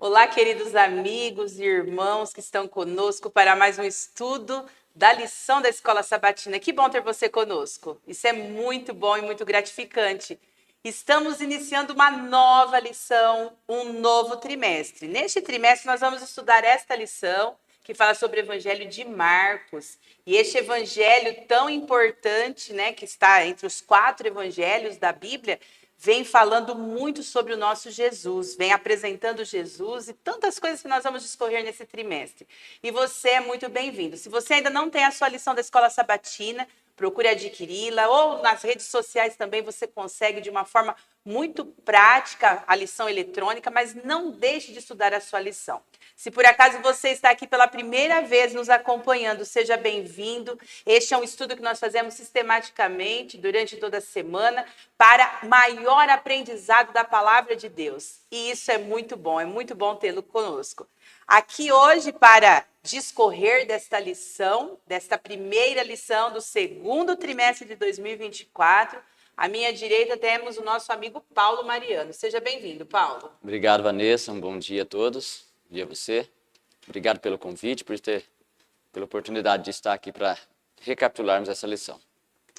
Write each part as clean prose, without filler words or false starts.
Olá, queridos amigos e irmãos que estão conosco para mais um estudo da lição da Escola Sabatina. Que bom ter você conosco. Isso é muito bom e muito gratificante. Estamos iniciando uma nova lição, um novo trimestre. Neste trimestre, nós vamos estudar esta lição que fala sobre o Evangelho de Marcos. E este evangelho tão importante, né, que está entre os 4 evangelhos da Bíblia, vem falando muito sobre o nosso Jesus, vem apresentando Jesus e tantas coisas que nós vamos discorrer nesse trimestre. E você é muito bem-vindo. Se você ainda não tem a sua lição da Escola Sabatina, procure adquiri-la, ou nas redes sociais também você consegue de uma forma muito prática a lição eletrônica, mas não deixe de estudar a sua lição. Se por acaso você está aqui pela primeira vez nos acompanhando, seja bem-vindo. Este é um estudo que nós fazemos sistematicamente durante toda a semana para maior aprendizado da palavra de Deus. E isso é muito bom tê-lo conosco. Aqui hoje para discorrer desta lição, desta primeira lição do segundo trimestre de 2024, à minha direita temos o nosso amigo Paulo Mariano. Seja bem-vindo, Paulo. Obrigado, Vanessa. Um bom dia a todos. Bom dia a você. Obrigado pelo convite, pela oportunidade de estar aqui para recapitularmos essa lição.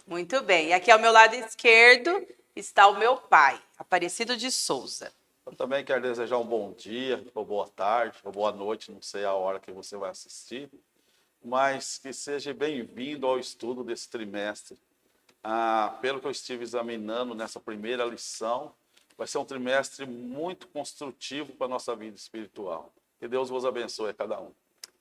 Muito bem. E aqui ao meu lado esquerdo está o meu pai, Aparecido de Souza. Eu também quero desejar um bom dia, ou boa tarde, ou boa noite, não sei a hora que você vai assistir, mas que seja bem-vindo ao estudo desse trimestre. Pelo que eu estive examinando nessa primeira lição, vai ser um trimestre muito construtivo para a nossa vida espiritual. Que Deus vos abençoe a cada um.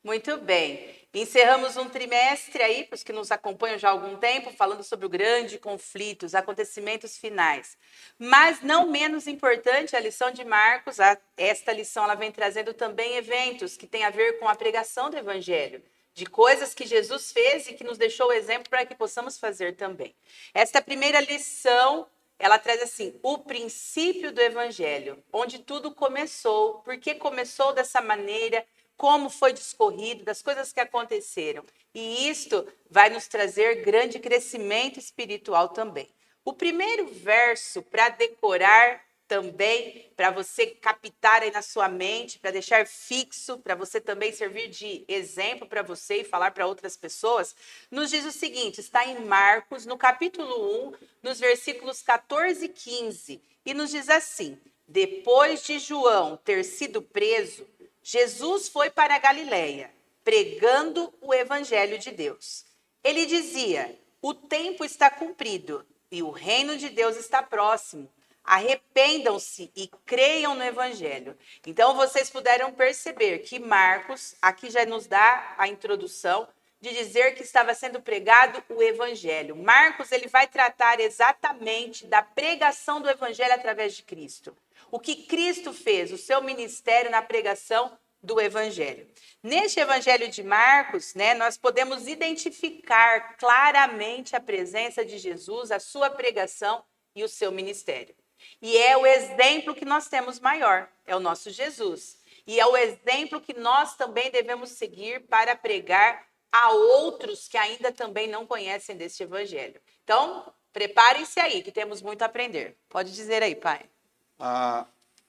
Muito bem. Encerramos um trimestre aí, para os que nos acompanham já há algum tempo, falando sobre o grande conflito, os acontecimentos finais. Mas não menos importante, a lição de Marcos, esta lição ela vem trazendo também eventos que têm a ver com a pregação do Evangelho, de coisas que Jesus fez e que nos deixou o exemplo para que possamos fazer também. Esta primeira lição, ela traz assim, o princípio do Evangelho, onde tudo começou, por que começou dessa maneira, como foi discorrido, das coisas que aconteceram. E isto vai nos trazer grande crescimento espiritual também. O primeiro verso para decorar também, para você captar aí na sua mente, para deixar fixo, para você também servir de exemplo para você e falar para outras pessoas, nos diz o seguinte, está em Marcos, no capítulo 1, nos versículos 14 e 15, e nos diz assim, depois de João ter sido preso, Jesus foi para a Galileia, pregando o evangelho de Deus. Ele dizia, o tempo está cumprido e o reino de Deus está próximo. Arrependam-se e creiam no evangelho. Então, vocês puderam perceber que Marcos, aqui já nos dá a introdução de dizer que estava sendo pregado o evangelho. Marcos, ele vai tratar exatamente da pregação do evangelho através de Cristo. O que Cristo fez, o seu ministério na pregação do Evangelho. Neste Evangelho de Marcos, né, nós podemos identificar claramente a presença de Jesus, a sua pregação e o seu ministério. E é o exemplo que nós temos maior, é o nosso Jesus. E é o exemplo que nós também devemos seguir para pregar a outros que ainda também não conhecem deste Evangelho. Então, preparem-se aí, que temos muito a aprender. Pode dizer aí, pai.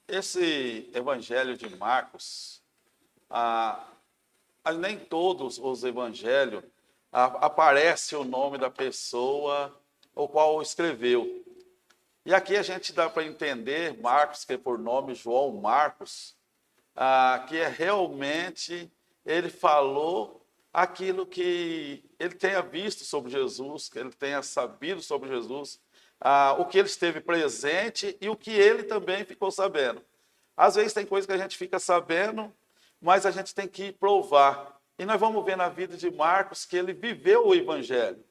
Esse Evangelho de Marcos, nem todos os evangelhos aparece o nome da pessoa o qual escreveu. E aqui a gente dá para entender, Marcos, que é por nome João Marcos, que é realmente ele falou aquilo que ele tenha visto sobre Jesus, que ele tenha sabido sobre Jesus, o que ele esteve presente e o que ele também ficou sabendo. Às vezes tem coisa que a gente fica sabendo, mas a gente tem que provar. E nós vamos ver na vida de Marcos que ele viveu o evangelho.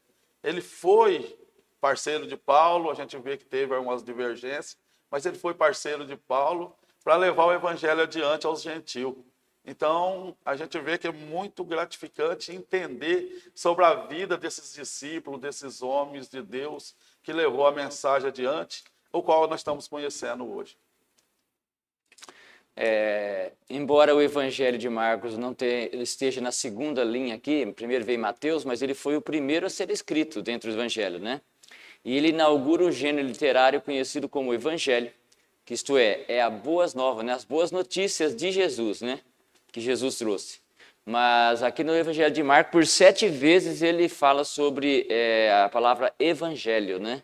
Ele foi parceiro de Paulo, a gente vê que teve algumas divergências, mas ele foi parceiro de Paulo para levar o evangelho adiante aos gentios. Então, a gente vê que é muito gratificante entender sobre a vida desses discípulos, desses homens de Deus que levou a mensagem adiante, o qual nós estamos conhecendo hoje. Embora o Evangelho de Marcos ele esteja na segunda linha aqui, primeiro veio Mateus, mas ele foi o primeiro a ser escrito dentro do Evangelho, né? E ele inaugura um gênero literário conhecido como Evangelho, que isto é a boas novas, né? As boas notícias de Jesus, né? Que Jesus trouxe. Mas aqui no Evangelho de Marcos, por 7 vezes ele fala sobre a palavra evangelho, né?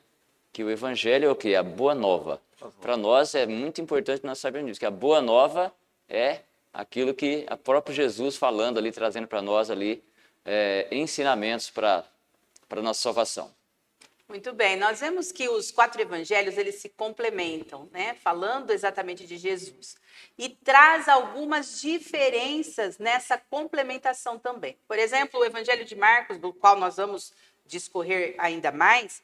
Que o evangelho é o quê? A boa nova. Para nós é muito importante nós sabermos disso, que a boa nova é aquilo que o próprio Jesus falando ali, trazendo para nós ali ensinamentos para a nossa salvação. Muito bem, nós vemos que os 4 evangelhos, eles se complementam, né? Falando exatamente de Jesus. E traz algumas diferenças nessa complementação também. Por exemplo, o evangelho de Marcos, do qual nós vamos discorrer ainda mais,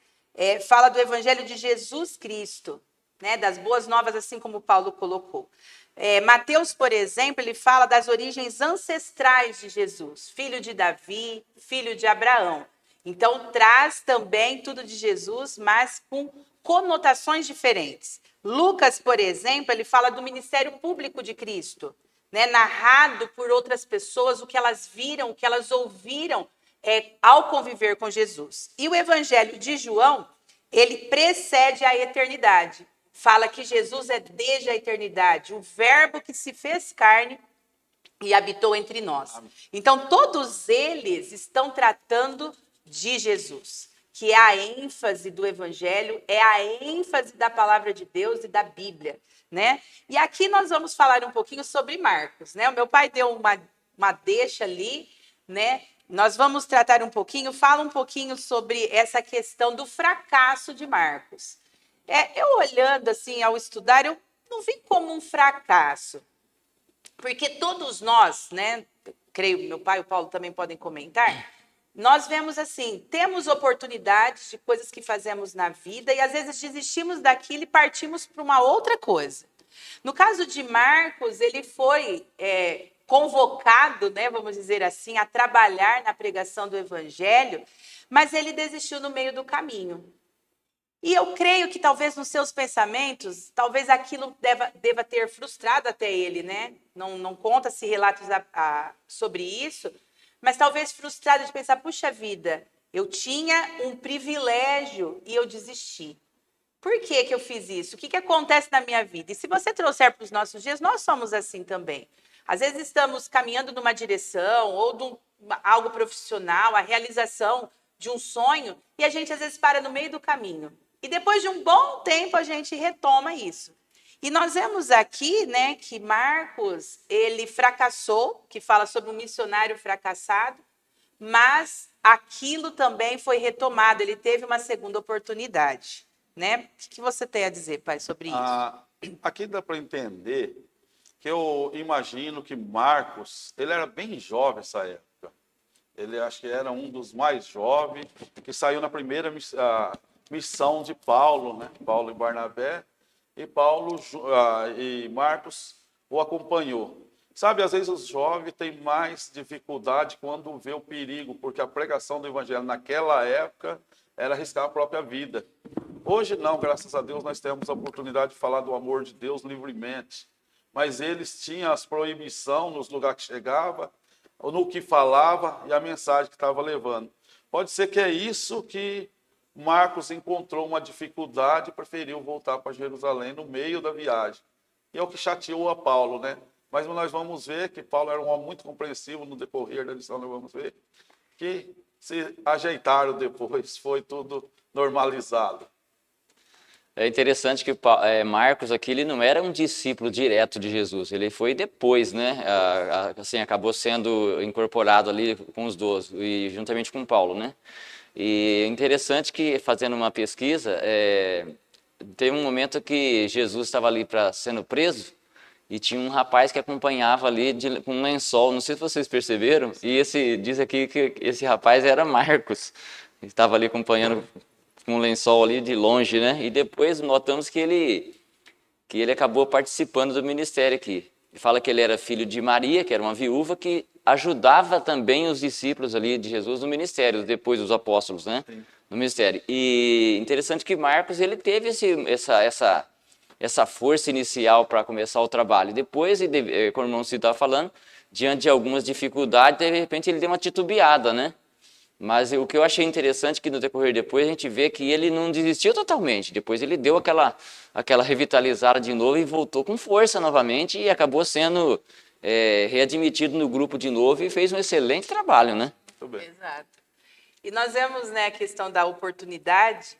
fala do evangelho de Jesus Cristo, né? Das boas novas, assim como Paulo colocou. Mateus, por exemplo, ele fala das origens ancestrais de Jesus, filho de Davi, filho de Abraão. Então, traz também tudo de Jesus, mas com conotações diferentes. Lucas, por exemplo, ele fala do ministério público de Cristo, né? Narrado por outras pessoas, o que elas viram, o que elas ouviram ao conviver com Jesus. E o evangelho de João, ele precede a eternidade. Fala que Jesus é desde a eternidade, o verbo que se fez carne e habitou entre nós. Então, todos eles estão tratando de Jesus, que é a ênfase do evangelho, é a ênfase da palavra de Deus e da Bíblia, né? E aqui nós vamos falar um pouquinho sobre Marcos, né? O meu pai deu uma deixa ali, né? Nós vamos tratar fala um pouquinho sobre essa questão do fracasso de Marcos. Eu olhando assim, ao estudar, eu não vi como um fracasso, porque todos nós, né? Creio, meu pai e o Paulo também podem comentar, nós vemos assim, temos oportunidades de coisas que fazemos na vida e às vezes desistimos daquilo e partimos para uma outra coisa. No caso de Marcos, ele foi convocado, né, vamos dizer assim, a trabalhar na pregação do evangelho, mas ele desistiu no meio do caminho. E eu creio que talvez nos seus pensamentos, talvez aquilo deva ter frustrado até ele, né? Não conta-se relatos sobre isso, mas talvez frustrado de pensar, puxa vida, eu tinha um privilégio e eu desisti. Por que eu fiz isso? O que acontece na minha vida? E se você trouxer para os nossos dias, nós somos assim também. Às vezes estamos caminhando numa direção ou de algo profissional, a realização de um sonho, e a gente às vezes para no meio do caminho. E depois de um bom tempo a gente retoma isso. E nós vemos aqui, né, que Marcos, ele fracassou, que fala sobre um missionário fracassado, mas aquilo também foi retomado, ele teve uma segunda oportunidade, né? O que você tem a dizer, pai, sobre isso? Aqui dá para entender que eu imagino que Marcos, ele era bem jovem nessa época. Ele acho que era um dos mais jovens, que saiu na primeira missão de Paulo, né? Paulo e Barnabé. E Paulo e Marcos o acompanhou. Sabe, às vezes os jovens têm mais dificuldade quando vê o perigo, porque a pregação do evangelho naquela época era arriscar a própria vida. Hoje não, graças a Deus, nós temos a oportunidade de falar do amor de Deus livremente. Mas eles tinham as proibições nos lugares que chegava, ou no que falava e a mensagem que estava levando. Pode ser que é isso que Marcos encontrou uma dificuldade e preferiu voltar para Jerusalém no meio da viagem. E é o que chateou a Paulo, né? Mas nós vamos ver que Paulo era um homem muito compreensivo no decorrer da lição, nós vamos ver que se ajeitaram depois, foi tudo normalizado. É interessante que Marcos aqui, ele não era um discípulo direto de Jesus, ele foi depois, né? Assim, acabou sendo incorporado ali com os 12 e juntamente com Paulo, né? E é interessante que, fazendo uma pesquisa, tem um momento que Jesus estava ali sendo preso e tinha um rapaz que acompanhava ali com um lençol, não sei se vocês perceberam, e diz aqui que esse rapaz era Marcos, estava ali acompanhando com um lençol ali de longe, né? E depois notamos que ele acabou participando do ministério aqui. Ele fala que ele era filho de Maria, que era uma viúva, que ajudava também os discípulos ali de Jesus no ministério, depois dos apóstolos, né? Sim. No ministério. E interessante que Marcos, ele teve essa força inicial para começar o trabalho. Depois, como o irmão Cid estava falando, diante de algumas dificuldades, de repente ele deu uma titubeada, né? Mas o que eu achei interessante é que no decorrer depois a gente vê que ele não desistiu totalmente. Depois ele deu aquela revitalizada de novo e voltou com força novamente e acabou sendo readmitido no grupo de novo e fez um excelente trabalho, né? Muito bem. Exato. E nós vemos, né, a questão da oportunidade,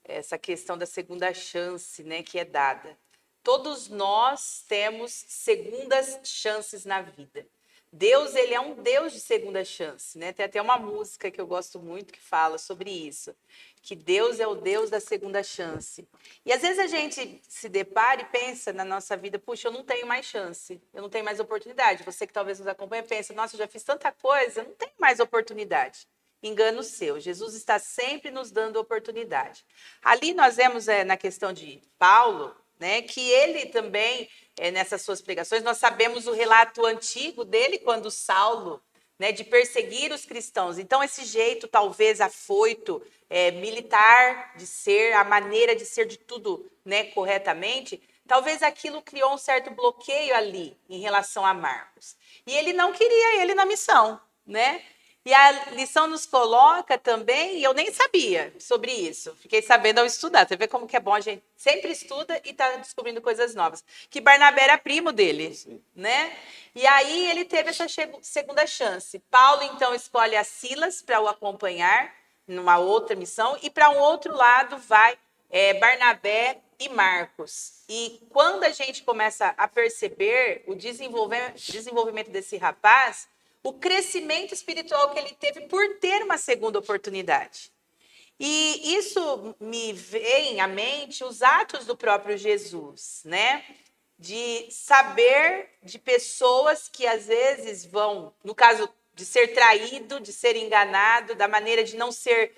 essa questão da segunda chance, né, que é dada. Todos nós temos segundas chances na vida. Deus, ele é um Deus de segunda chance, né? Tem até uma música que eu gosto muito que fala sobre isso, que Deus é o Deus da segunda chance. E às vezes a gente se depara e pensa na nossa vida, puxa, eu não tenho mais chance, eu não tenho mais oportunidade. Você que talvez nos acompanhe pensa, nossa, eu já fiz tanta coisa, eu não tenho mais oportunidade. Engano seu. Jesus está sempre nos dando oportunidade. Ali nós vemos na questão de Paulo, né, que ele também, nessas suas pregações, nós sabemos o relato antigo dele, quando Saulo, né, de perseguir os cristãos. Então, esse jeito, talvez, afoito, militar de ser, a maneira de ser de tudo, né, corretamente, talvez aquilo criou um certo bloqueio ali em relação a Marcos. E ele não queria ele na missão, né? E a lição nos coloca também, e eu nem sabia sobre isso, fiquei sabendo ao estudar. Você vê como que é bom, a gente sempre estuda e está descobrindo coisas novas. Que Barnabé era primo dele, né? E aí ele teve essa segunda chance. Paulo, então, escolhe a Silas para o acompanhar numa outra missão, e para um outro lado vai Barnabé e Marcos. E quando a gente começa a perceber o desenvolvimento desse rapaz, o crescimento espiritual que ele teve por ter uma segunda oportunidade. E isso me vem à mente os atos do próprio Jesus, né? De saber de pessoas que às vezes vão, no caso de ser traído, de ser enganado, da maneira de não ser,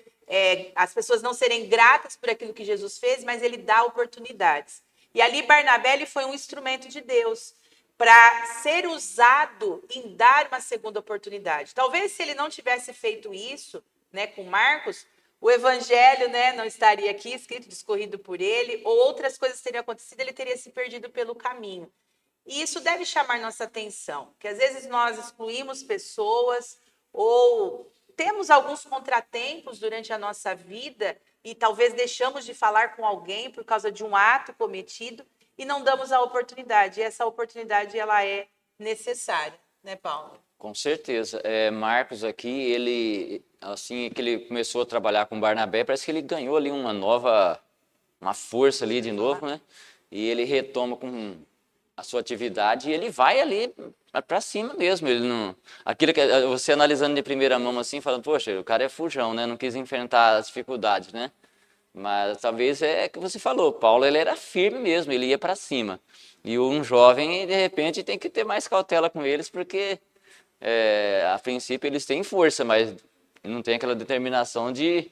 as pessoas não serem gratas por aquilo que Jesus fez, mas ele dá oportunidades. E ali Barnabé ele foi um instrumento de Deus para ser usado em dar uma segunda oportunidade. Talvez se ele não tivesse feito isso, né, com Marcos, o evangelho, né, não estaria aqui escrito, discorrido por ele, ou outras coisas teriam acontecido, ele teria se perdido pelo caminho. E isso deve chamar nossa atenção, que às vezes nós excluímos pessoas ou temos alguns contratempos durante a nossa vida e talvez deixamos de falar com alguém por causa de um ato cometido e não damos a oportunidade. E essa oportunidade, ela é necessária, né, Paulo? Com certeza. Marcos aqui, ele, assim que ele começou a trabalhar com Barnabé, parece que ele ganhou ali uma força ali de novo, né? E ele retoma com a sua atividade e ele vai ali para cima mesmo. Ele não, aquilo que você analisando de primeira mão assim, falando, poxa, o cara é fujão, né? Não quis enfrentar as dificuldades, né? Mas talvez é que você falou, Paulo ele era firme mesmo, ele ia para cima. E um jovem, de repente, tem que ter mais cautela com eles, porque a princípio eles têm força, mas não tem aquela determinação de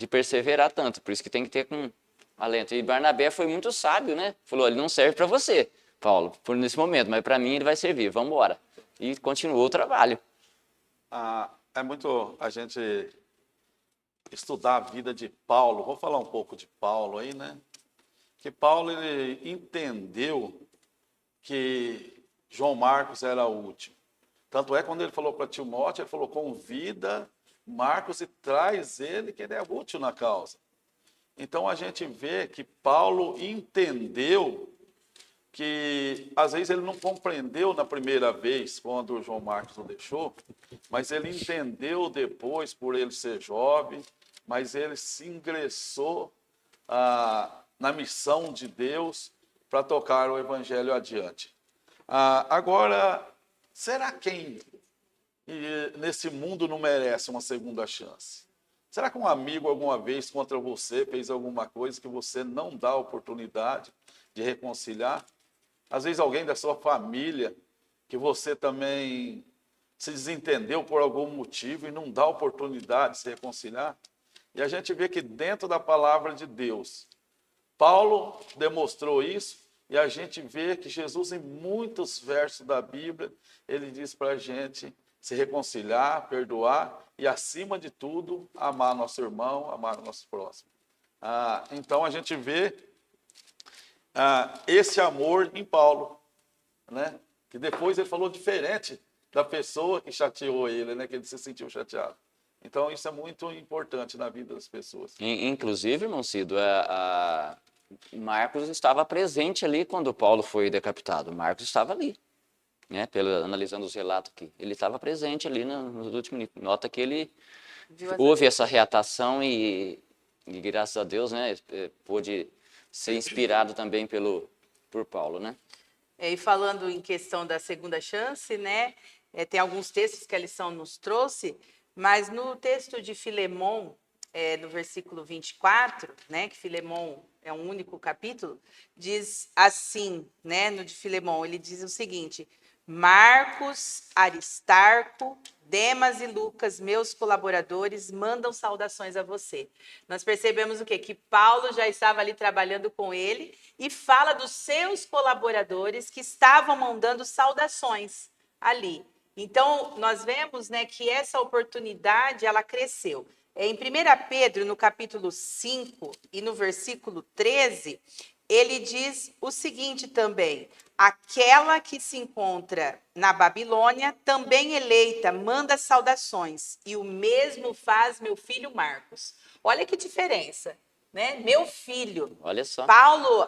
perseverar tanto. Por isso que tem que ter com alento. E Barnabé foi muito sábio, né? Falou, ele não serve para você, Paulo, por nesse momento, mas para mim ele vai servir, vamos embora. E continuou o trabalho. É muito a gente estudar a vida de Paulo. Vou falar um pouco de Paulo aí, né? Que Paulo ele entendeu que João Marcos era o último. Tanto é quando ele falou para Timóteo, ele falou, convida Marcos e traz ele, que ele é útil na causa. Então a gente vê que Paulo entendeu que às vezes ele não compreendeu na primeira vez, quando o João Marcos o deixou, mas ele entendeu depois, por ele ser jovem, mas ele se ingressou na missão de Deus para tocar o evangelho adiante. Agora, será quem nesse mundo não merece uma segunda chance? Será que um amigo alguma vez contra você fez alguma coisa que você não dá oportunidade de reconciliar? Às vezes alguém da sua família que você também se desentendeu por algum motivo e não dá oportunidade de se reconciliar? E a gente vê que dentro da palavra de Deus, Paulo demonstrou isso, e a gente vê que Jesus, em muitos versos da Bíblia, ele diz para a gente se reconciliar, perdoar e, acima de tudo, amar nosso irmão, amar o nosso próximo. Então, a gente vê esse amor em Paulo, né? Que depois ele falou diferente da pessoa que chateou ele, né? Que ele se sentiu chateado. Então, isso é muito importante na vida das pessoas. Inclusive, irmão Cido, Marcos estava presente ali quando Paulo foi decapitado. Marcos estava ali, né? Analisando os relatos aqui. Ele estava presente ali nos últimos minutos. Nota que ele houve essa reatação e graças a Deus, né, pôde ser inspirado também por Paulo, né? E falando em questão da segunda chance, né? Tem alguns textos que a lição nos trouxe, mas no texto de Filemon, no versículo 24, né? Que Filemon é um único capítulo, diz assim, né? No de Filemon, ele diz o seguinte: Marcos, Aristarco, Demas e Lucas, meus colaboradores, mandam saudações a você. Nós percebemos o quê? Que Paulo já estava ali trabalhando com ele e fala dos seus colaboradores que estavam mandando saudações ali. Então, nós vemos, né, que essa oportunidade, ela cresceu. Em 1 Pedro, no capítulo 5 e no versículo 13, ele diz o seguinte também: aquela que se encontra na Babilônia, também eleita, manda saudações, e o mesmo faz meu filho Marcos. Olha que diferença, né? Meu filho. Olha só. Paulo,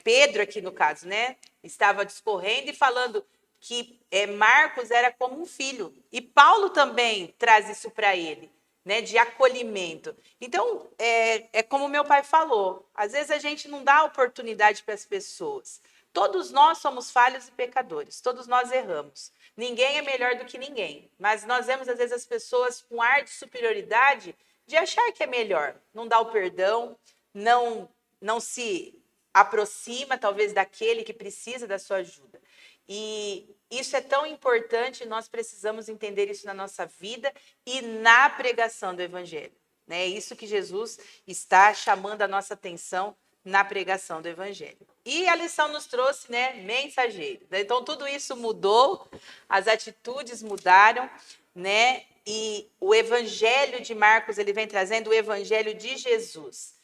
Pedro aqui no caso, né? Estava discorrendo e falando que Marcos era como um filho. E Paulo também traz isso para ele, né, de acolhimento. Então, é como meu pai falou, às vezes a gente não dá oportunidade para as pessoas. Todos nós somos falhos e pecadores, todos nós erramos. Ninguém é melhor do que ninguém, mas nós vemos às vezes as pessoas com ar de superioridade, de achar que é melhor, não dá o perdão, não se aproxima talvez daquele que precisa da sua ajuda. E isso é tão importante, nós precisamos entender isso na nossa vida e na pregação do Evangelho. É isso que Jesus está chamando a nossa atenção na pregação do Evangelho. E a lição nos trouxe, né, mensageiro. Então, tudo isso mudou, as atitudes mudaram, né? E o Evangelho de Marcos, ele vem trazendo o Evangelho de Jesus,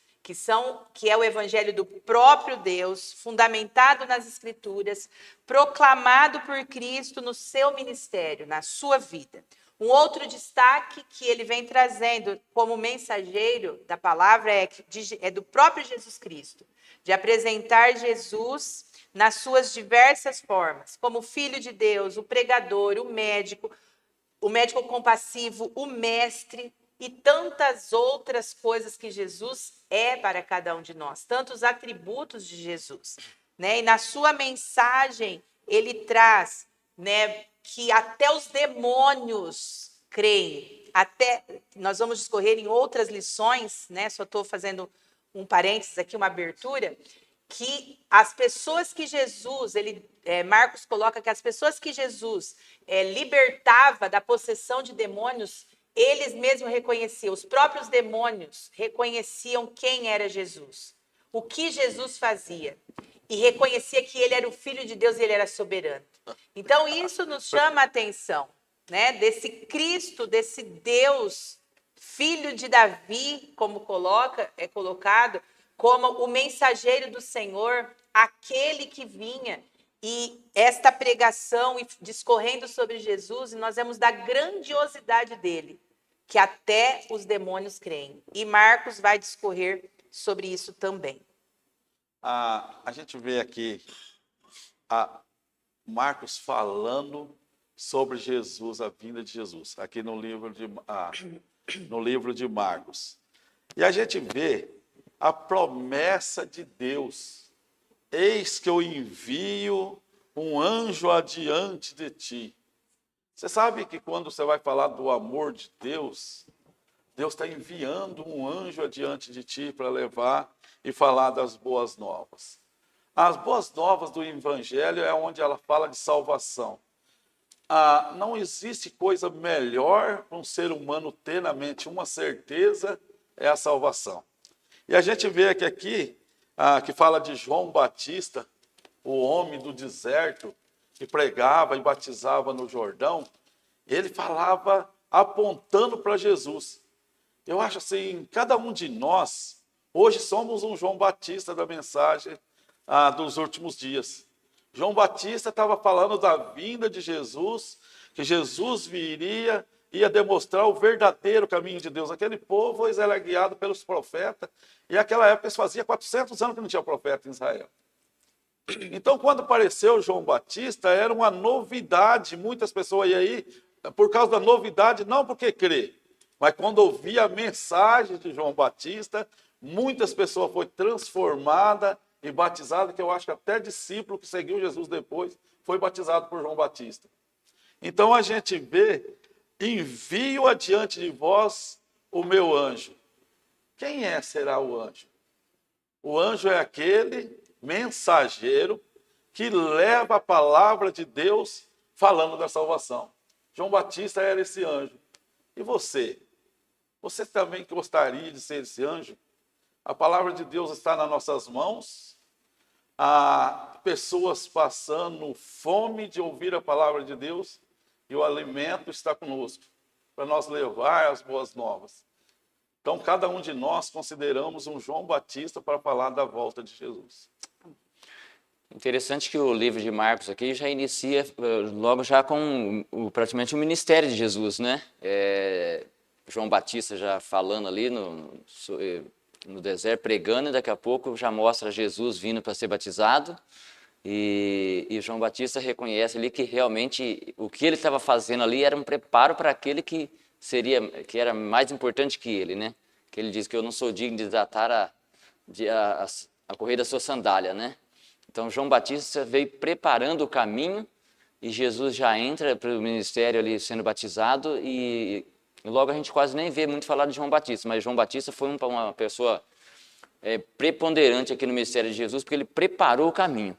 que é o evangelho do próprio Deus, fundamentado nas Escrituras, proclamado por Cristo no seu ministério, na sua vida. Um outro destaque que ele vem trazendo como mensageiro da palavra é do próprio Jesus Cristo, de apresentar Jesus nas suas diversas formas, como Filho de Deus, o pregador, o médico compassivo, o mestre, e tantas outras coisas que Jesus é para cada um de nós, tantos atributos de Jesus, né? E na sua mensagem ele traz, né, que até os demônios creem. Até nós vamos discorrer em outras lições, né? Só estou fazendo um parênteses aqui, uma abertura, que as pessoas que Jesus, Marcos coloca que as pessoas que Jesus libertava da possessão de demônios, eles mesmos reconheciam, os próprios demônios reconheciam quem era Jesus, o que Jesus fazia, e reconhecia que ele era o Filho de Deus e ele era soberano. Então, isso nos chama a atenção, né? Desse Cristo, desse Deus, Filho de Davi, como é colocado, como o mensageiro do Senhor, aquele que vinha. E esta pregação e discorrendo sobre Jesus, nós vemos da grandiosidade dele, que até os demônios creem. E Marcos vai discorrer sobre isso também. A gente vê aqui Marcos falando sobre Jesus, a vinda de Jesus, aqui no livro de Marcos. E a gente vê a promessa de Deus. Eis que eu envio um anjo adiante de ti. Você sabe que quando você vai falar do amor de Deus, Deus está enviando um anjo adiante de ti para levar e falar das boas novas. As boas novas do Evangelho é onde ela fala de salvação. Não existe coisa melhor para um ser humano ter na mente uma certeza, é a salvação. E a gente vê aqui que fala de João Batista, o homem do deserto, que pregava e batizava no Jordão. Ele falava apontando para Jesus. Eu acho assim, cada um de nós, hoje somos um João Batista da mensagem dos últimos dias. João Batista estava falando da vinda de Jesus, que Jesus viria ia demonstrar o verdadeiro caminho de Deus. Aquele povo, eles era guiado pelos profetas, e naquela época eles faziam 400 anos que não tinha profeta em Israel. Então, quando apareceu João Batista, era uma novidade. Muitas pessoas, e aí, por causa da novidade, não porque crê, mas quando ouvia a mensagem de João Batista, muitas pessoas foram transformadas e batizadas, que eu acho que até discípulo que seguiu Jesus depois foi batizado por João Batista. Então, a gente vê, envio adiante de vós o meu anjo. Quem será o anjo? O anjo é aquele mensageiro que leva a palavra de Deus falando da salvação. João Batista era esse anjo. E você? Você também gostaria de ser esse anjo? A palavra de Deus está nas nossas mãos. Há pessoas passando fome de ouvir a palavra de Deus e o alimento está conosco para nós levar as boas novas. Então, cada um de nós consideramos um João Batista para falar da volta de Jesus. Interessante que o livro de Marcos aqui já inicia logo já com praticamente o ministério de Jesus, né? João Batista já falando ali no deserto, pregando, e daqui a pouco já mostra Jesus vindo para ser batizado. E João Batista reconhece ali que realmente o que ele estava fazendo ali era um preparo para aquele que era mais importante que ele, né? Que ele diz que eu não sou digno de desatar a correia da sua sandália, né? Então João Batista veio preparando o caminho e Jesus já entra para o ministério ali sendo batizado e logo a gente quase nem vê muito falar de João Batista, mas João Batista foi uma pessoa preponderante aqui no ministério de Jesus porque ele preparou o caminho.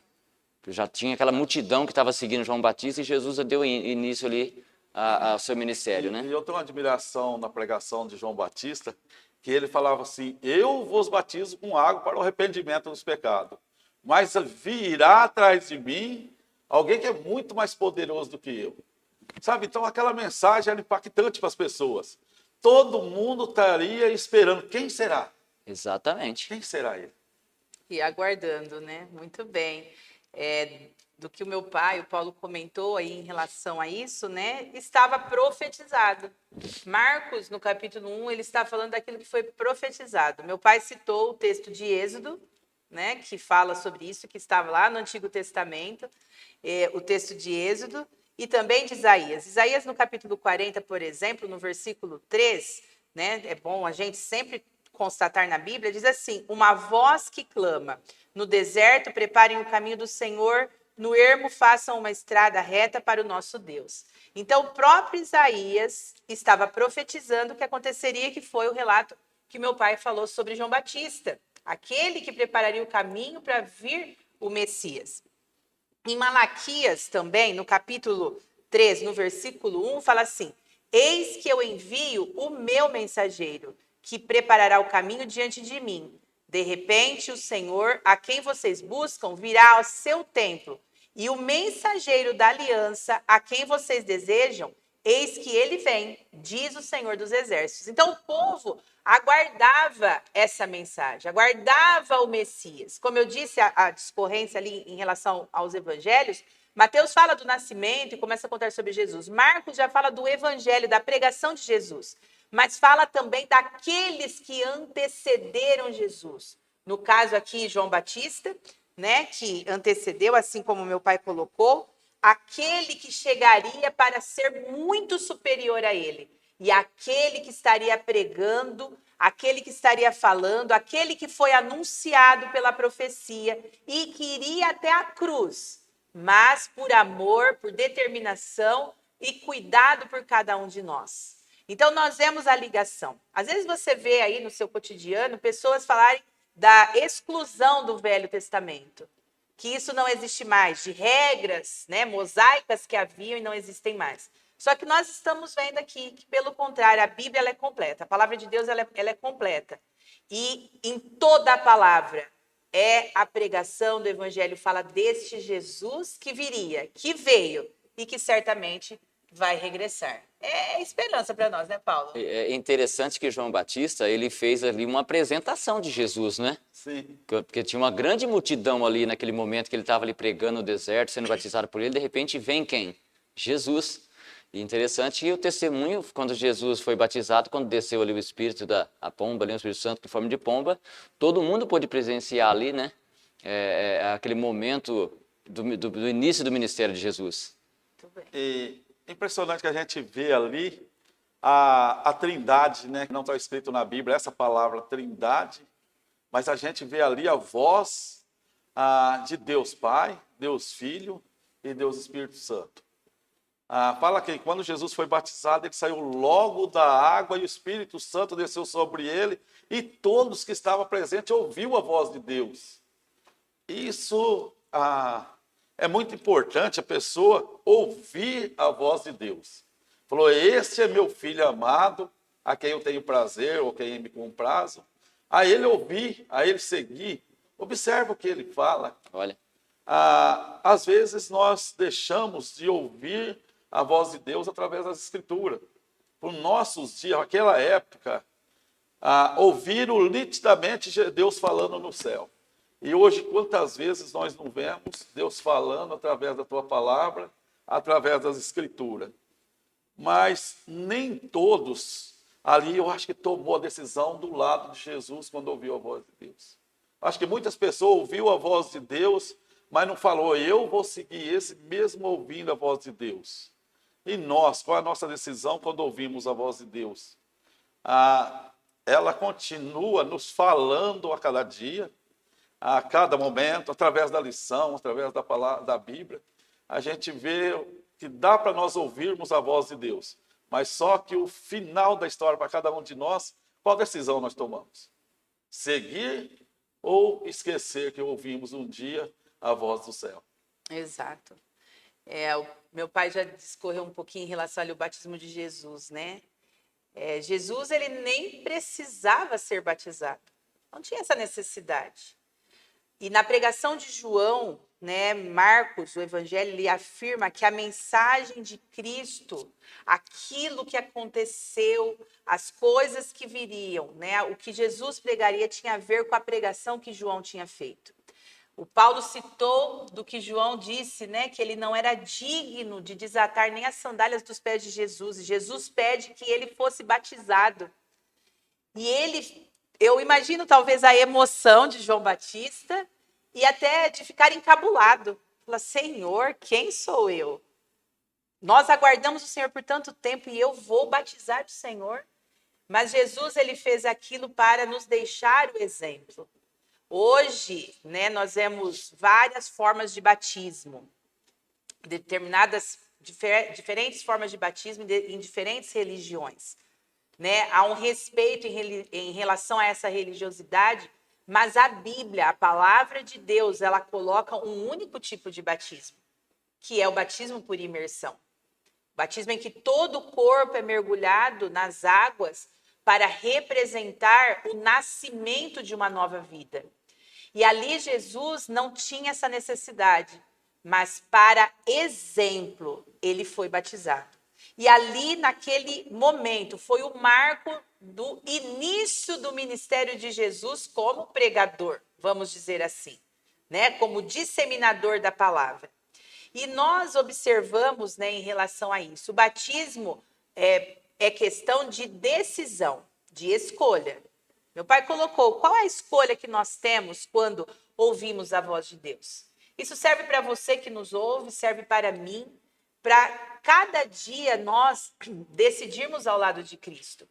Já tinha aquela multidão que estava seguindo João Batista e Jesus deu início ali ao seu ministério, né? E eu tenho uma admiração na pregação de João Batista, que ele falava assim, eu vos batizo com água para o arrependimento dos pecados, mas virá atrás de mim alguém que é muito mais poderoso do que eu. Sabe, então aquela mensagem era impactante para as pessoas. Todo mundo estaria esperando, quem será? Exatamente. Quem será ele? E aguardando, né? Muito bem. Do que o meu pai, o Paulo, comentou aí em relação a isso, né? Estava profetizado. Marcos, no capítulo 1, ele está falando daquilo que foi profetizado. Meu pai citou o texto de Êxodo, né? Que fala sobre isso, que estava lá no Antigo Testamento, o texto de Êxodo, e também de Isaías. Isaías, no capítulo 40, por exemplo, no versículo 3, né? É bom a gente sempre constatar na Bíblia, diz assim, uma voz que clama, no deserto preparem o caminho do Senhor, no ermo façam uma estrada reta para o nosso Deus. Então, o próprio Isaías estava profetizando o que aconteceria, que foi o relato que meu pai falou sobre João Batista, aquele que prepararia o caminho para vir o Messias. Em Malaquias também, no capítulo 3, no versículo 1, fala assim, eis que eu envio o meu mensageiro, que preparará o caminho diante de mim. De repente, o Senhor, a quem vocês buscam, virá ao seu templo. E o mensageiro da aliança, a quem vocês desejam, eis que ele vem, diz o Senhor dos Exércitos. Então, o povo aguardava essa mensagem, aguardava o Messias. Como eu disse, a discorrência ali em relação aos evangelhos, Mateus fala do nascimento e começa a contar sobre Jesus. Marcos já fala do evangelho, da pregação de Jesus. Mas fala também daqueles que antecederam Jesus. No caso aqui, João Batista, né, que antecedeu, assim como meu pai colocou, aquele que chegaria para ser muito superior a ele. E aquele que estaria pregando, aquele que estaria falando, aquele que foi anunciado pela profecia e que iria até a cruz, mas por amor, por determinação e cuidado por cada um de nós. Então, nós vemos a ligação. Às vezes você vê aí no seu cotidiano pessoas falarem da exclusão do Velho Testamento, que isso não existe mais, de regras, né, mosaicas que haviam e não existem mais. Só que nós estamos vendo aqui que, pelo contrário, a Bíblia ela é completa, a palavra de Deus ela é completa. E em toda a palavra é a pregação do Evangelho, fala deste Jesus que viria, que veio e que certamente vai regressar. É esperança para nós, né, Paulo? É interessante que João Batista, ele fez ali uma apresentação de Jesus, né? Sim. Porque tinha uma grande multidão ali naquele momento que ele estava ali pregando no deserto, sendo batizado por ele, de repente vem quem? Jesus. E interessante que o testemunho, quando Jesus foi batizado, quando desceu ali o Espírito a pomba, ali, o Espírito Santo em forma de pomba, todo mundo pôde presenciar ali, né? Aquele momento do início do ministério de Jesus. Muito bem. E impressionante que a gente vê ali a Trindade, né? Que não está escrito na Bíblia essa palavra Trindade, mas a gente vê ali a voz de Deus Pai, Deus Filho e Deus Espírito Santo. Fala que quando Jesus foi batizado, ele saiu logo da água e o Espírito Santo desceu sobre ele e todos que estavam presentes ouviram a voz de Deus. Isso é muito importante, a pessoa ouvir a voz de Deus. Falou, este é meu filho amado, a quem eu tenho prazer, ou quem me comprazo. A ele ouvir, a ele seguir. Observa o que ele fala. Olha, Às vezes nós deixamos de ouvir a voz de Deus através das Escrituras. Por nossos dias, naquela época, ouviram nitidamente Deus falando no céu. E hoje, quantas vezes nós não vemos Deus falando através da tua palavra, através das Escrituras? Mas nem todos ali, eu acho que tomou a decisão do lado de Jesus quando ouviu a voz de Deus. Acho que muitas pessoas ouviram a voz de Deus, mas não falou, eu vou seguir esse mesmo ouvindo a voz de Deus. E nós, qual é a nossa decisão quando ouvimos a voz de Deus? Ela continua nos falando a cada dia, a cada momento, através da lição, através da palavra da Bíblia. A gente vê que dá para nós ouvirmos a voz de Deus, mas só que o final da história para cada um de nós, qual decisão nós tomamos? Seguir ou esquecer que ouvimos um dia a voz do céu? Exato. O meu pai já discorreu um pouquinho em relação ao batismo de Jesus, né? Jesus, ele nem precisava ser batizado. Não tinha essa necessidade. E na pregação de João, né, Marcos, o evangelho, ele afirma que a mensagem de Cristo, aquilo que aconteceu, as coisas que viriam, né, o que Jesus pregaria tinha a ver com a pregação que João tinha feito. O Paulo citou do que João disse, né, que ele não era digno de desatar nem as sandálias dos pés de Jesus. E Jesus pede que ele fosse batizado. E eu imagino talvez a emoção de João Batista e até de ficar encabulado. Fala, Senhor, quem sou eu? Nós aguardamos o Senhor por tanto tempo e eu vou batizar o Senhor. Mas Jesus, ele fez aquilo para nos deixar o exemplo. Hoje, né, nós vemos várias formas de batismo, diferentes formas de batismo em diferentes religiões. Né? Há um respeito em relação a essa religiosidade, mas a Bíblia, a palavra de Deus, ela coloca um único tipo de batismo, que é o batismo por imersão. O batismo em que todo o corpo é mergulhado nas águas para representar o nascimento de uma nova vida. E ali Jesus não tinha essa necessidade, mas para exemplo, ele foi batizado. E ali, naquele momento, foi o marco do início do ministério de Jesus como pregador, vamos dizer assim, né? Como disseminador da palavra. E nós observamos, né, em relação a isso, o batismo é questão de decisão, de escolha. Meu pai colocou, qual é a escolha que nós temos quando ouvimos a voz de Deus? Isso serve para você que nos ouve, serve para mim, para cada dia nós decidirmos ao lado de Cristo.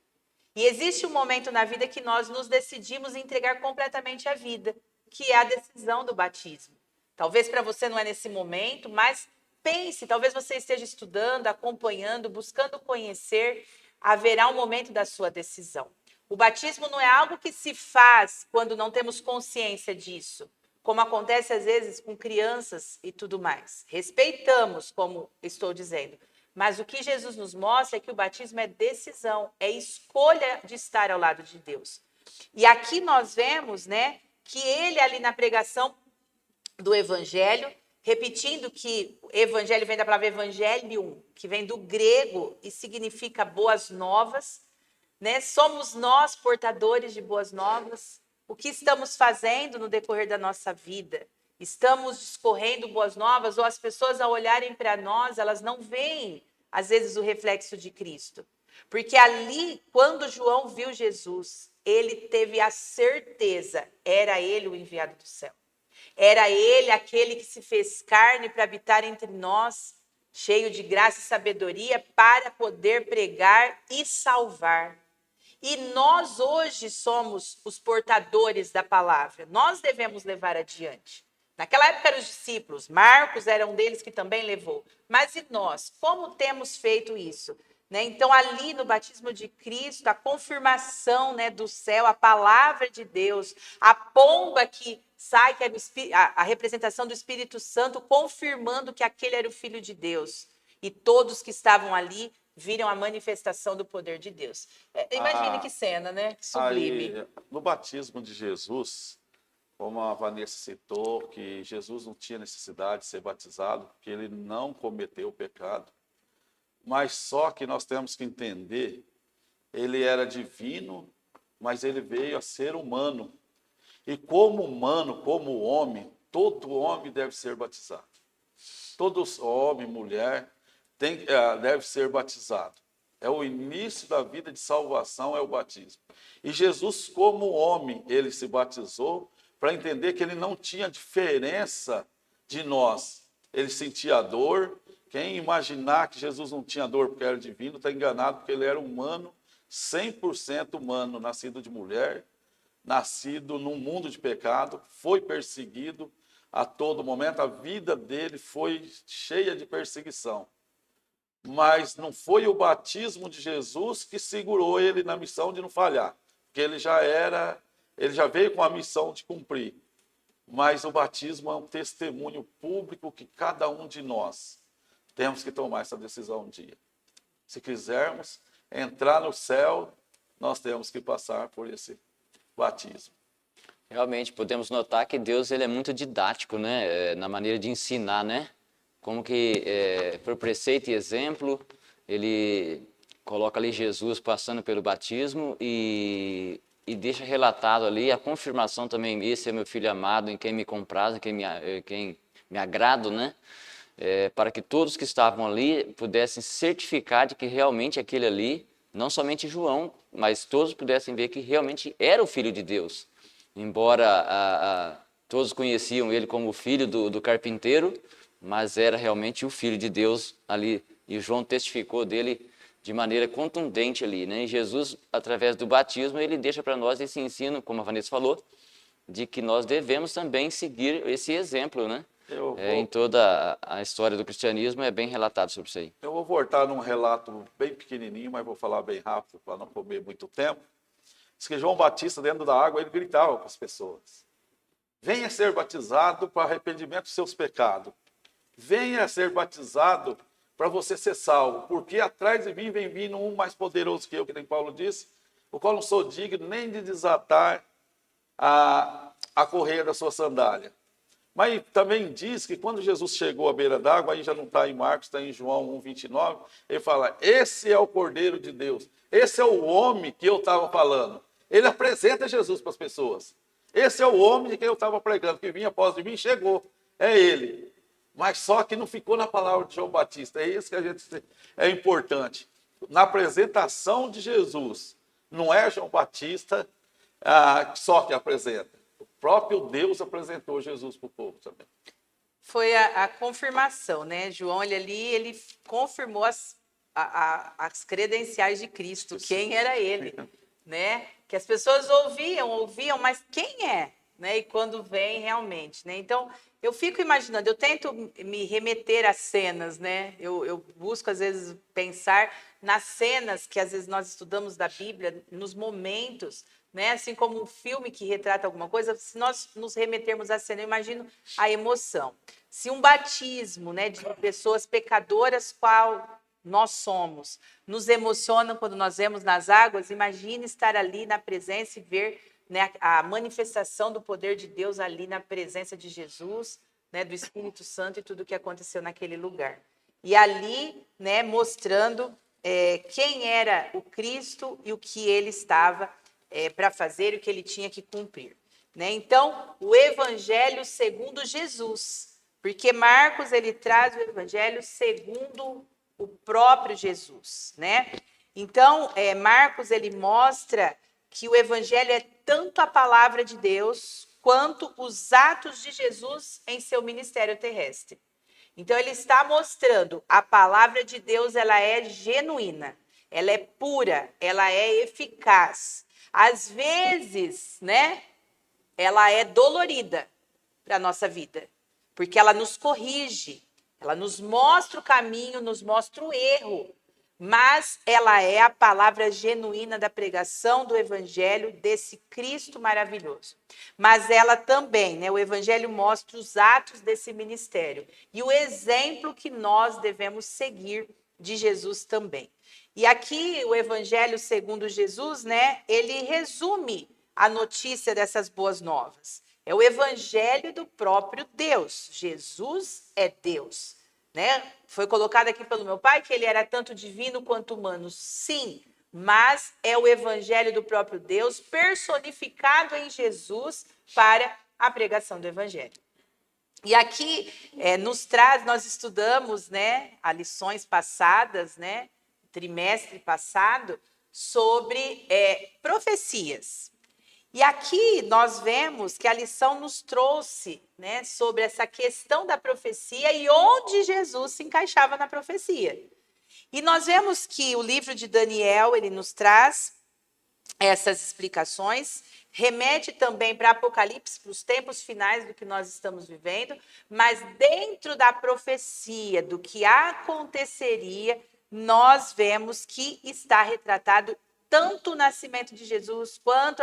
E existe um momento na vida que nós nos decidimos entregar completamente a vida, que é a decisão do batismo. Talvez para você não é nesse momento, mas pense, talvez você esteja estudando, acompanhando, buscando conhecer, haverá um momento da sua decisão. O batismo não é algo que se faz quando não temos consciência disso, como acontece às vezes com crianças e tudo mais. Respeitamos, como estou dizendo, mas o que Jesus nos mostra é que o batismo é decisão, é escolha de estar ao lado de Deus. E aqui nós vemos, né, que ele ali na pregação do evangelho, repetindo que evangelho vem da palavra evangelium, que vem do grego e significa boas novas, né? Somos nós portadores de boas novas. O que estamos fazendo no decorrer da nossa vida? Estamos discorrendo boas novas ou as pessoas ao olharem para nós, elas não veem às vezes, o reflexo de Cristo. Porque ali, quando João viu Jesus, ele teve a certeza, era ele o enviado do céu. Era ele aquele que se fez carne para habitar entre nós, cheio de graça e sabedoria, para poder pregar e salvar. E nós hoje somos os portadores da palavra. Nós devemos levar adiante. Naquela época eram os discípulos, Marcos era um deles que também levou. Mas e nós? Como temos feito isso? Então, ali no batismo de Cristo, a confirmação do céu, a palavra de Deus, a pomba que sai, que é a representação do Espírito Santo, confirmando que aquele era o Filho de Deus. E todos que estavam ali viram a manifestação do poder de Deus. Imagine que cena, né? Sublime. Aí, no batismo de Jesus, como a Vanessa citou, que Jesus não tinha necessidade de ser batizado, porque ele não cometeu o pecado. Mas só que nós temos que entender, ele era divino, mas ele veio a ser humano. E como humano, como homem, todo homem deve ser batizado. Todo homem, mulher, deve ser batizado. É o início da vida de salvação, é o batismo. E Jesus, como homem, ele se batizou para entender que ele não tinha diferença de nós. Ele sentia dor. Quem imaginar que Jesus não tinha dor porque era divino, está enganado, porque ele era humano, 100% humano, nascido de mulher, nascido num mundo de pecado, foi perseguido a todo momento, a vida dele foi cheia de perseguição. Mas não foi o batismo de Jesus que segurou ele na missão de não falhar, porque ele já veio com a missão de cumprir. Mas o batismo é um testemunho público que cada um de nós temos que tomar essa decisão um dia. Se quisermos entrar no céu, nós temos que passar por esse batismo. Realmente, podemos notar que Deus ele é muito didático, né? Na maneira de ensinar, né? Como que, por preceito e exemplo, ele coloca ali Jesus passando pelo batismo e deixa relatado ali a confirmação também, esse é meu filho amado, em quem me compraz, em quem me agrado, né? Para que todos que estavam ali pudessem certificar de que realmente aquele ali, não somente João, mas todos pudessem ver que realmente era o Filho de Deus. Embora todos conheciam ele como o filho do carpinteiro, mas era realmente o Filho de Deus ali. E João testificou dele de maneira contundente ali, né? E Jesus, através do batismo, ele deixa para nós esse ensino, como a Vanessa falou, de que nós devemos também seguir esse exemplo, né? Em toda a história do cristianismo é bem relatado sobre isso aí. Eu vou voltar num relato bem pequenininho, mas vou falar bem rápido para não comer muito tempo. Diz que João Batista, dentro da água, ele gritava para as pessoas: venha ser batizado para arrependimento dos seus pecados. Venha ser batizado para você ser salvo, porque atrás de mim vem vindo um mais poderoso que eu, que nem Paulo disse, o qual não sou digno nem de desatar a correia da sua sandália. Mas também diz que quando Jesus chegou à beira d'água, aí já não está em Marcos, está em João 1,29, ele fala: esse é o Cordeiro de Deus, esse é o homem que eu estava falando. Ele apresenta Jesus para as pessoas. Esse é o homem de quem eu estava pregando, que vinha após de mim, chegou, é ele. Mas só que não ficou na palavra de João Batista, é isso que é importante. Na apresentação de Jesus, não é João Batista só que apresenta. O próprio Deus apresentou Jesus para o povo também. Foi a confirmação, né? João, ele confirmou as credenciais de Cristo, quem era ele, né? Que as pessoas ouviam, mas quem é? Né? E quando vem realmente, né? Então, eu fico imaginando, eu tento me remeter às cenas, né? Eu busco, às vezes, pensar nas cenas que, às vezes, nós estudamos da Bíblia, nos momentos, né? Assim como um filme que retrata alguma coisa, se nós nos remetermos à cena, eu imagino a emoção. Se um batismo, né, de pessoas pecadoras, qual nós somos, nos emociona quando nós vemos nas águas, imagine estar ali na presença e ver, né, a manifestação do poder de Deus ali na presença de Jesus, né, do Espírito Santo e tudo o que aconteceu naquele lugar. E ali, né, mostrando quem era o Cristo e o que ele estava para fazer e o que ele tinha que cumprir. Né? Então, o Evangelho segundo Jesus, porque Marcos ele traz o Evangelho segundo o próprio Jesus, né? Então, Marcos, ele mostra que o evangelho é tanto a palavra de Deus quanto os atos de Jesus em seu ministério terrestre. Então, ele está mostrando a palavra de Deus, ela é genuína, ela é pura, ela é eficaz. Às vezes, né, ela é dolorida para a nossa vida, porque ela nos corrige, ela nos mostra o caminho, nos mostra o erro, mas ela é a palavra genuína da pregação do evangelho desse Cristo maravilhoso. Mas ela também, né, o evangelho mostra os atos desse ministério e o exemplo que nós devemos seguir de Jesus também. E aqui o evangelho segundo Jesus, né, ele resume a notícia dessas boas novas. É o evangelho do próprio Deus. Jesus é Deus, né? Foi colocado aqui pelo meu pai que ele era tanto divino quanto humano. Sim, mas é o evangelho do próprio Deus personificado em Jesus para a pregação do evangelho. E aqui nós estudamos, né, as lições passadas, né, trimestre passado, sobre profecias. E aqui nós vemos que a lição nos trouxe, né, sobre essa questão da profecia e onde Jesus se encaixava na profecia. E nós vemos que o livro de Daniel, ele nos traz essas explicações, remete também para Apocalipse, para os tempos finais do que nós estamos vivendo, mas dentro da profecia, do que aconteceria, nós vemos que está retratado tanto o nascimento de Jesus, quanto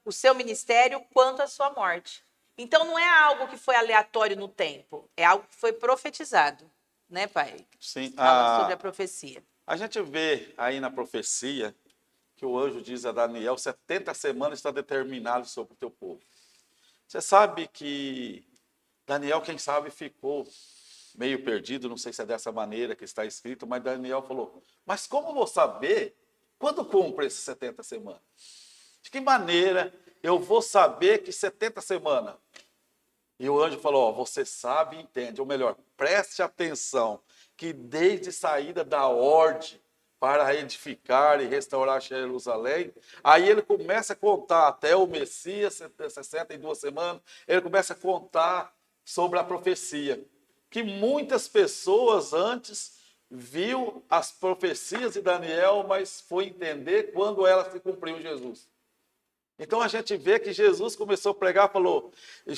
o seu ministério, quanto a sua morte. Então, não é algo que foi aleatório no tempo, é algo que foi profetizado, né, pai? Sim. Fala sobre a profecia. A gente vê aí na profecia que o anjo diz a Daniel, 70 semanas está determinado sobre o teu povo. Você sabe que Daniel, quem sabe, ficou meio perdido, não sei se é dessa maneira que está escrito, mas Daniel falou, mas como vou saber quando cumpre esses 70 semanas? De que maneira eu vou saber que 70 semanas? E o anjo falou, ó, você sabe e entende, ou melhor, preste atenção, que desde saída da ordem para edificar e restaurar Jerusalém, aí ele começa a contar até o Messias, 62 semanas, ele começa a contar sobre a profecia, que muitas pessoas antes viu as profecias de Daniel, mas foi entender quando elas se cumpriu em Jesus. Então a gente vê que Jesus começou a pregar, falou,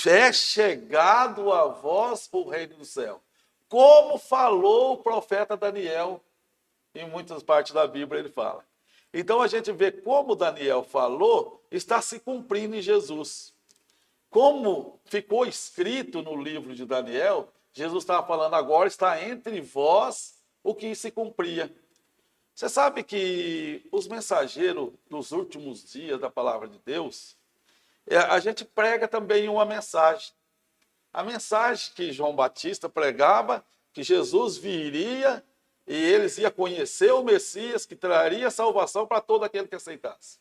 é chegado a vós o reino do céu. Como falou o profeta Daniel, em muitas partes da Bíblia ele fala. Então a gente vê como Daniel falou, está se cumprindo em Jesus. Como ficou escrito no livro de Daniel, Jesus estava falando agora, está entre vós o que se cumpria. Você sabe que os mensageiros dos últimos dias da palavra de Deus, a gente prega também uma mensagem. A mensagem que João Batista pregava, que Jesus viria e eles iam conhecer o Messias, que traria salvação para todo aquele que aceitasse.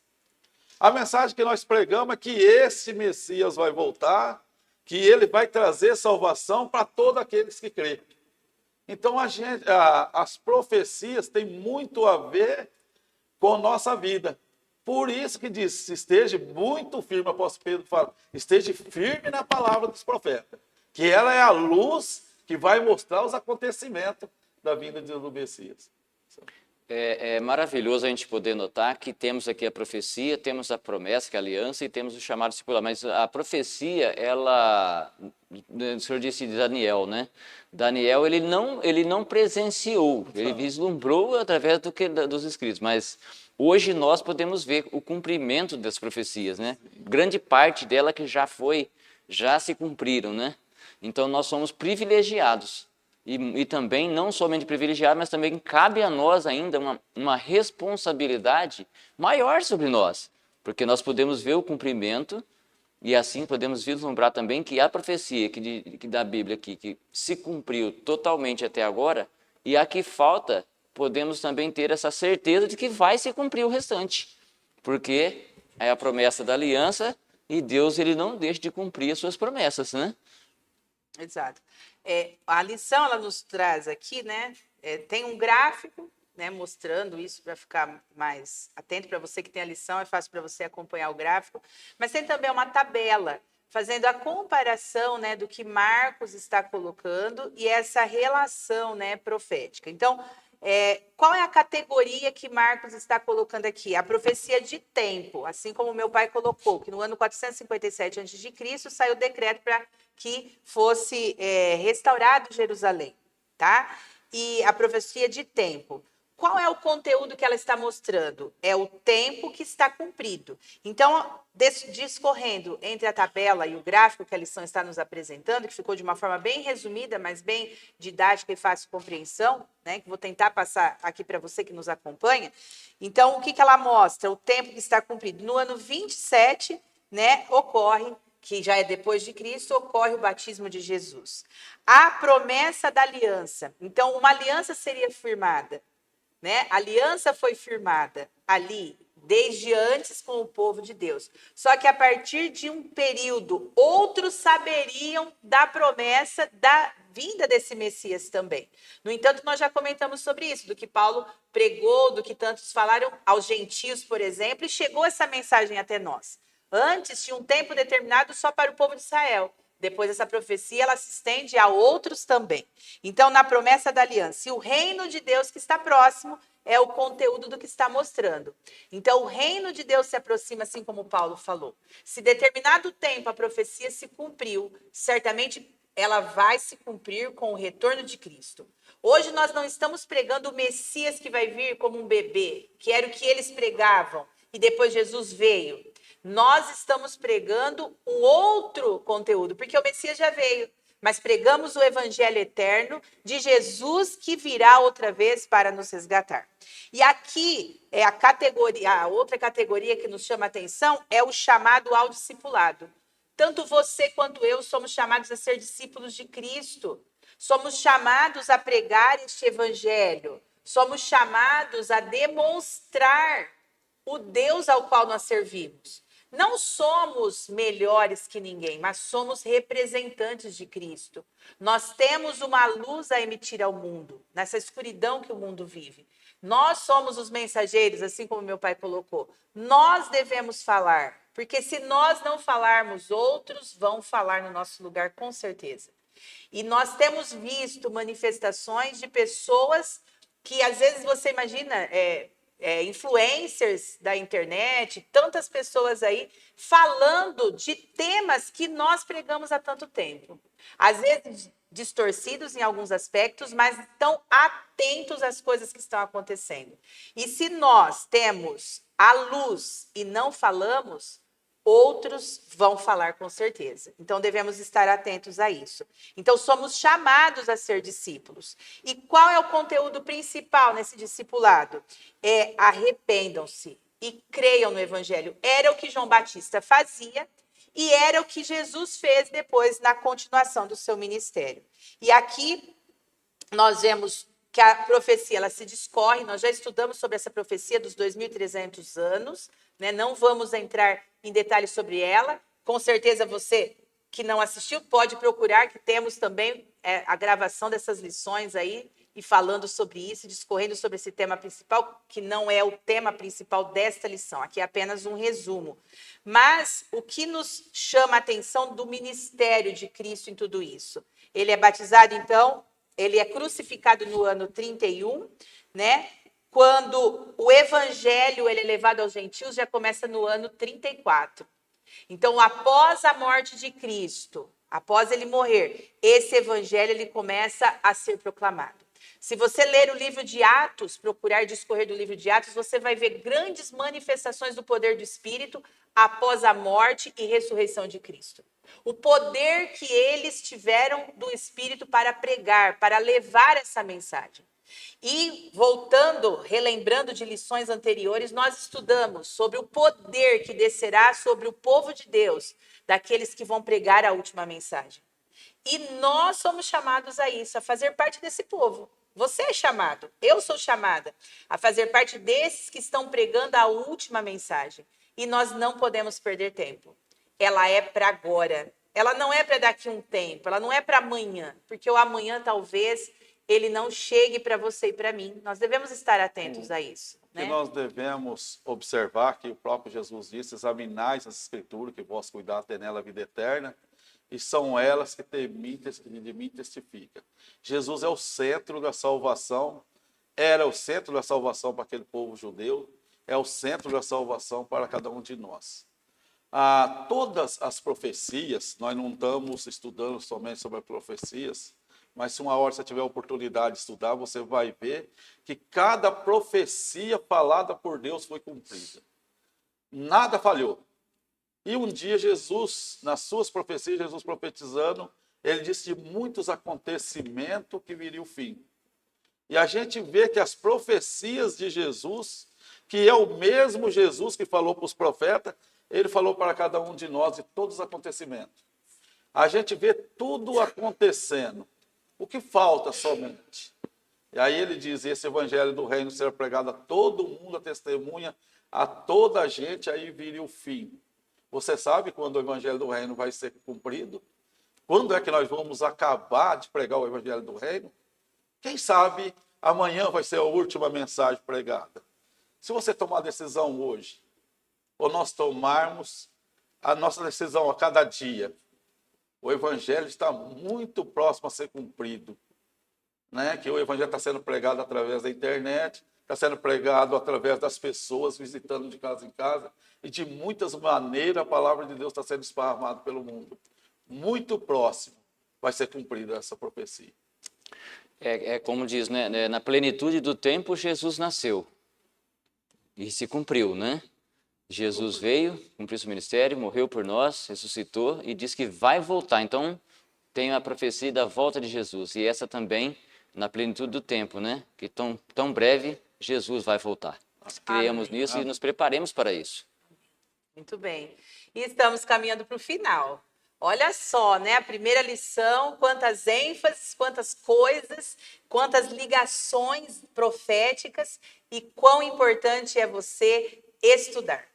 A mensagem que nós pregamos é que esse Messias vai voltar, que ele vai trazer salvação para todos aqueles que creem. Então, as profecias têm muito a ver com nossa vida. Por isso que diz, esteja muito firme, o apóstolo Pedro fala, esteja firme na palavra dos profetas, que ela é a luz que vai mostrar os acontecimentos da vinda do Messias. É maravilhoso a gente poder notar que temos aqui a profecia, temos a promessa, que é a aliança, e temos o chamado discipulado. Mas a profecia, o senhor disse de Daniel, né? Daniel, ele não presenciou, ele vislumbrou através dos escritos, mas hoje nós podemos ver o cumprimento das profecias, né? Grande parte dela que já se cumpriram, né? Então nós somos privilegiados. E também, não somente privilegiado, mas também cabe a nós ainda uma responsabilidade maior sobre nós, porque nós podemos ver o cumprimento e assim podemos vislumbrar também que a profecia que da Bíblia aqui, que se cumpriu totalmente até agora, e a que falta, podemos também ter essa certeza de que vai se cumprir o restante, porque é a promessa da aliança e Deus ele não deixa de cumprir as suas promessas, né? Exato. a lição ela nos traz aqui, né? Tem um gráfico, né, mostrando isso para ficar mais atento. Para você que tem a lição, é fácil para você acompanhar o gráfico. Mas tem também uma tabela fazendo a comparação, né, do que Marcos está colocando e essa relação, né, profética. Então, qual é a categoria que Marcos está colocando aqui? A profecia de tempo, assim como meu pai colocou, que no ano 457 a.C. saiu o decreto para que fosse restaurado Jerusalém, tá? E a profecia de tempo. Qual é o conteúdo que ela está mostrando? É o tempo que está cumprido. Então, discorrendo entre a tabela e o gráfico que a lição está nos apresentando, que ficou de uma forma bem resumida, mas bem didática e fácil de compreensão, né, que vou tentar passar aqui para você que nos acompanha. Então, o que ela mostra? O tempo que está cumprido. No ano 27, né, ocorre, que já é depois de Cristo, ocorre o batismo de Jesus. A promessa da aliança. Então, uma aliança seria firmada, né? A aliança foi firmada ali, desde antes com o povo de Deus. Só que a partir de um período, outros saberiam da promessa da vinda desse Messias também. No entanto, nós já comentamos sobre isso, do que Paulo pregou, do que tantos falaram aos gentios, por exemplo, e chegou essa mensagem até nós. Antes tinha um tempo determinado só para o povo de Israel. Depois essa profecia ela se estende a outros também. Então, na promessa da aliança, e o reino de Deus que está próximo é o conteúdo do que está mostrando. Então, o reino de Deus se aproxima, assim como Paulo falou. Se determinado tempo a profecia se cumpriu, certamente ela vai se cumprir com o retorno de Cristo. Hoje nós não estamos pregando o Messias que vai vir como um bebê, que era o que eles pregavam, e depois Jesus veio. Nós estamos pregando um outro conteúdo, porque o Messias já veio, mas pregamos o evangelho eterno de Jesus que virá outra vez para nos resgatar. E aqui é a outra categoria que nos chama a atenção é o chamado ao discipulado. Tanto você quanto eu somos chamados a ser discípulos de Cristo. Somos chamados a pregar este evangelho. Somos chamados a demonstrar o Deus ao qual nós servimos. Não somos melhores que ninguém, mas somos representantes de Cristo. Nós temos uma luz a emitir ao mundo, nessa escuridão que o mundo vive. Nós somos os mensageiros, assim como meu pai colocou. Nós devemos falar, porque se nós não falarmos, outros vão falar no nosso lugar, com certeza. E nós temos visto manifestações de pessoas que, às vezes, você imagina... influencers da internet, tantas pessoas aí falando de temas que nós pregamos há tanto tempo. Às vezes distorcidos em alguns aspectos, mas estão atentos às coisas que estão acontecendo. E se nós temos a luz e não falamos, outros vão falar com certeza. Então, devemos estar atentos a isso. Então, somos chamados a ser discípulos. E qual é o conteúdo principal nesse discipulado? Arrependam-se e creiam no Evangelho. Era o que João Batista fazia e era o que Jesus fez depois na continuação do seu ministério. E aqui nós vemos que a profecia ela se discorre, nós já estudamos sobre essa profecia dos 2.300 anos, né? Não vamos entrar em detalhes sobre ela. Com certeza você que não assistiu pode procurar, que temos também a gravação dessas lições aí, e falando sobre isso, discorrendo sobre esse tema principal, que não é o tema principal desta lição, aqui é apenas um resumo. Mas o que nos chama a atenção do ministério de Cristo em tudo isso? Ele é batizado, então, ele é crucificado no ano 31, né? Quando o evangelho ele é levado aos gentios, já começa no ano 34. Então, após a morte de Cristo, após ele morrer, esse evangelho ele começa a ser proclamado. Se você ler o livro de Atos, procurar discorrer do livro de Atos, você vai ver grandes manifestações do poder do Espírito após a morte e ressurreição de Cristo. O poder que eles tiveram do Espírito para pregar, para levar essa mensagem. E voltando, relembrando de lições anteriores, nós estudamos sobre o poder que descerá sobre o povo de Deus, daqueles que vão pregar a última mensagem. E nós somos chamados a isso, a fazer parte desse povo. Você é chamado, eu sou chamada a fazer parte desses que estão pregando a última mensagem. E nós não podemos perder tempo. Ela é para agora. Ela não é para daqui um tempo, ela não é para amanhã, porque o amanhã talvez ele não chegue para você e para mim. Nós devemos estar atentos a isso, Que né? nós devemos observar que o próprio Jesus disse: examinais as escrituras, que vós cuidado tem nela a vida eterna, e são elas que de mim testificam. Jesus é o centro da salvação, era o centro da salvação para aquele povo judeu, é o centro da salvação para cada um de nós. Todas as profecias, nós não estamos estudando somente sobre as profecias, mas se uma hora você tiver a oportunidade de estudar, você vai ver que cada profecia falada por Deus foi cumprida. Nada falhou. E um dia Jesus, nas suas profecias, Jesus profetizando, ele disse de muitos acontecimentos que viria o fim. E a gente vê que as profecias de Jesus, que é o mesmo Jesus que falou para os profetas, ele falou para cada um de nós de todos os acontecimentos. A gente vê tudo acontecendo. O que falta somente? E aí ele diz: esse evangelho do reino será pregado a todo mundo, a testemunha, a toda a gente, aí viria o fim. Você sabe quando o evangelho do reino vai ser cumprido? Quando é que nós vamos acabar de pregar o evangelho do reino? Quem sabe amanhã vai ser a última mensagem pregada. Se você tomar a decisão hoje, ou nós tomarmos a nossa decisão a cada dia, o evangelho está muito próximo a ser cumprido, né? Que o evangelho está sendo pregado através da internet, está sendo pregado através das pessoas visitando de casa em casa, e de muitas maneiras a palavra de Deus está sendo esparramada pelo mundo. Muito próximo vai ser cumprida essa profecia. É como diz, né? Na plenitude do tempo, Jesus nasceu. E se cumpriu, né? Jesus veio, cumpriu seu ministério, morreu por nós, ressuscitou e diz que vai voltar. Então, tem a profecia da volta de Jesus. E essa também na plenitude do tempo, né? Que tão breve Jesus vai voltar. Nós criamos nisso e nos preparemos para isso. Muito bem. E estamos caminhando para o final. Olha só, né? A primeira lição, quantas ênfases, quantas coisas, quantas ligações proféticas e quão importante é você estudar.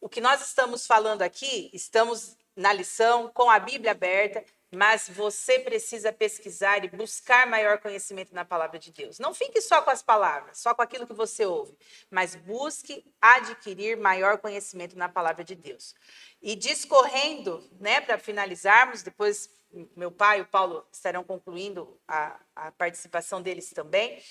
O que nós estamos falando aqui, estamos na lição com a Bíblia aberta, mas você precisa pesquisar e buscar maior conhecimento na palavra de Deus. Não fique só com as palavras, só com aquilo que você ouve, mas busque adquirir maior conhecimento na palavra de Deus. E discorrendo, né, para finalizarmos, depois meu pai e o Paulo estarão concluindo a participação deles também.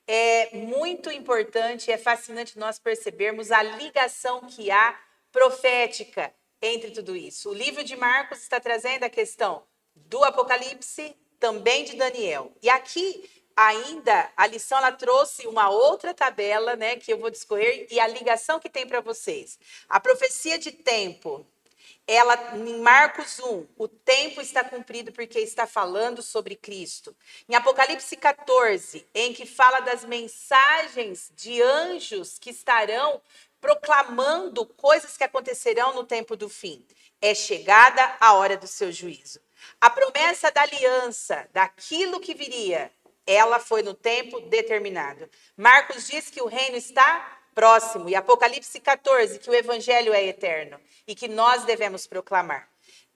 É muito importante, é fascinante nós percebermos a ligação que há profética entre tudo isso. O livro de Marcos está trazendo a questão do Apocalipse, também de Daniel. E aqui, ainda, a lição ela trouxe uma outra tabela, né, que eu vou discorrer, e a ligação que tem para vocês. A profecia de tempo, ela, em Marcos 1, o tempo está cumprido porque está falando sobre Cristo. Em Apocalipse 14, em que fala das mensagens de anjos que estarão proclamando coisas que acontecerão no tempo do fim. É chegada a hora do seu juízo. A promessa da aliança, daquilo que viria, ela foi no tempo determinado. Marcos diz que o reino está próximo, e Apocalipse 14, que o evangelho é eterno e que nós devemos proclamar.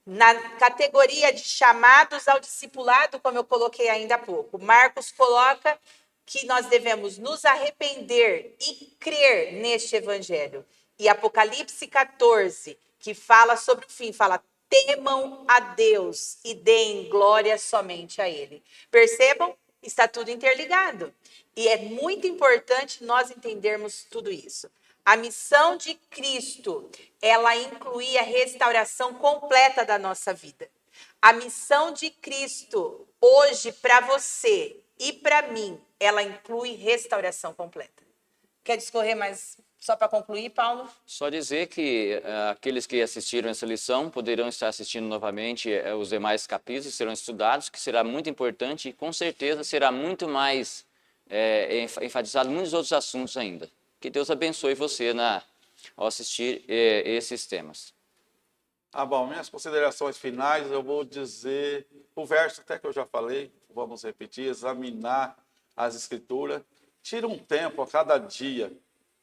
Na categoria de chamados ao discipulado, como eu coloquei ainda há pouco, Marcos coloca que nós devemos nos arrepender e crer neste evangelho. E Apocalipse 14, que fala sobre o fim, fala: temam a Deus e deem glória somente a Ele. Percebam? Está tudo interligado. E é muito importante nós entendermos tudo isso. A missão de Cristo, ela inclui a restauração completa da nossa vida. A missão de Cristo, hoje, para você e para mim, ela inclui restauração completa. Quer discorrer mais, só para concluir, Paulo? Só dizer que aqueles que assistiram essa lição poderão estar assistindo novamente os demais capítulos, serão estudados, que será muito importante e com certeza será muito mais enfatizado muitos outros assuntos ainda. Que Deus abençoe você ao assistir esses temas. Bom, minhas considerações finais, eu vou dizer o verso até que eu já falei, vamos repetir: examinar as escrituras. Tira um tempo a cada dia,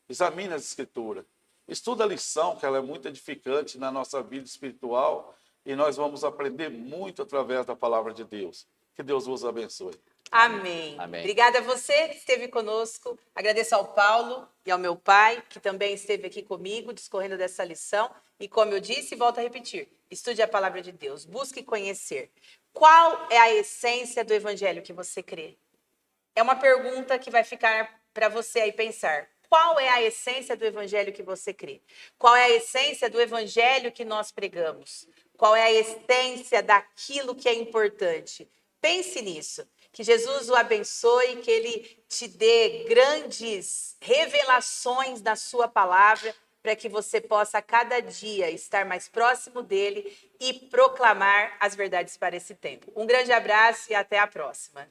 examine as escrituras. Estuda a lição, que ela é muito edificante na nossa vida espiritual e nós vamos aprender muito através da palavra de Deus. Que Deus vos abençoe. Amém. Amém. Obrigada a você que esteve conosco. Agradeço ao Paulo e ao meu pai, que também esteve aqui comigo, discorrendo dessa lição. E como eu disse, volto a repetir, estude a palavra de Deus, busque conhecer. Qual é a essência do evangelho que você crê? É uma pergunta que vai ficar para você aí pensar. Qual é a essência do evangelho que você crê? Qual é a essência do evangelho que nós pregamos? Qual é a essência daquilo que é importante? Pense nisso. Que Jesus o abençoe, que ele te dê grandes revelações da sua palavra, para que você possa a cada dia estar mais próximo dele e proclamar as verdades para esse tempo. Um grande abraço e até a próxima.